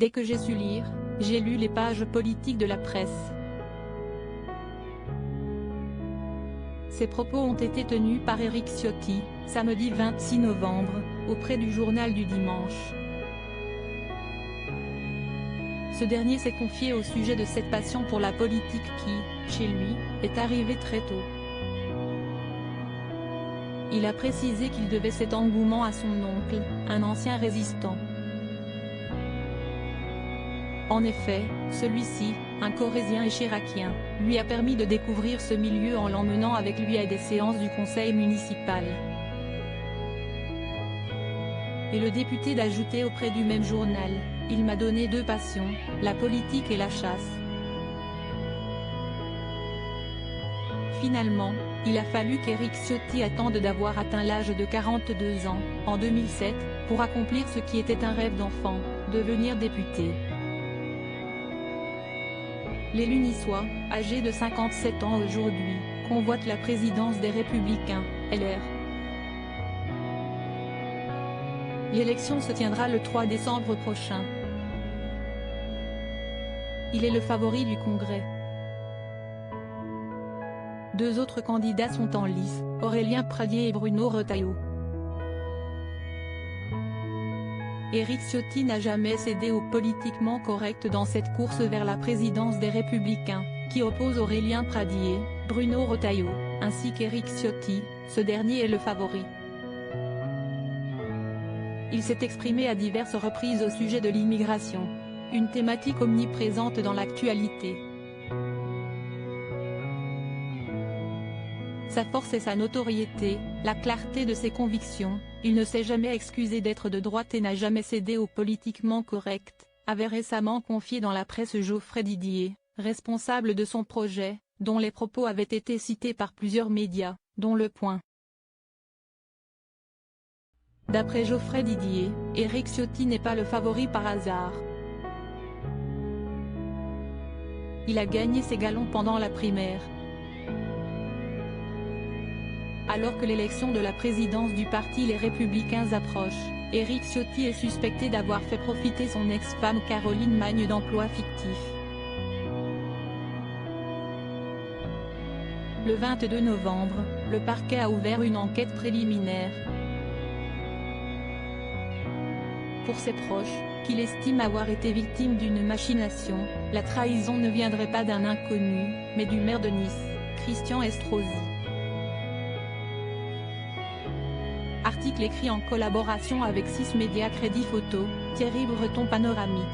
Dès que j'ai su lire, j'ai lu les pages politiques de la presse. Ces propos ont été tenus par Éric Ciotti, samedi 26 novembre, auprès du Journal du Dimanche. Ce dernier s'est confié au sujet de cette passion pour la politique qui, chez lui, est arrivée très tôt. Il a précisé qu'il devait cet engouement à son oncle, un ancien résistant. En effet, celui-ci, un corrézien et chiracien, lui a permis de découvrir ce milieu en l'emmenant avec lui à des séances du conseil municipal. Et le député d'ajouter auprès du même journal, « Il m'a donné deux passions, la politique et la chasse ». Finalement, il a fallu qu'Éric Ciotti attende d'avoir atteint l'âge de 42 ans, en 2007, pour accomplir ce qui était un rêve d'enfant, devenir député. L'élu niçois, âgé de 57 ans aujourd'hui, convoite la présidence des Républicains, LR. L'élection se tiendra le 3 décembre prochain. Il est le favori du Congrès. Deux autres candidats sont en lice, Aurélien Pradié et Bruno Retailleau. Éric Ciotti n'a jamais cédé au politiquement correct dans cette course vers la présidence des Républicains, qui oppose Aurélien Pradié, Bruno Retailleau, ainsi qu'Éric Ciotti. Ce dernier est le favori. Il s'est exprimé à diverses reprises au sujet de l'immigration, une thématique omniprésente dans l'actualité. Sa force est sa notoriété, la clarté de ses convictions. Il ne s'est jamais excusé d'être de droite et n'a jamais cédé au politiquement correct, avait récemment confié dans la presse Geoffrey Didier, responsable de son projet, dont les propos avaient été cités par plusieurs médias, dont Le Point. D'après Geoffrey Didier, Éric Ciotti n'est pas le favori par hasard. Il a gagné ses galons pendant la primaire. Alors que l'élection de la présidence du parti Les Républicains approche, Éric Ciotti est suspecté d'avoir fait profiter son ex-femme Caroline Magne d'emplois fictifs. Le 22 novembre, le parquet a ouvert une enquête préliminaire. Pour ses proches, qu'il estime avoir été victime d'une machination, la trahison ne viendrait pas d'un inconnu, mais du maire de Nice, Christian Estrosi. Article écrit en collaboration avec 6 médias Crédit Photo, Thierry Breton Panoramique.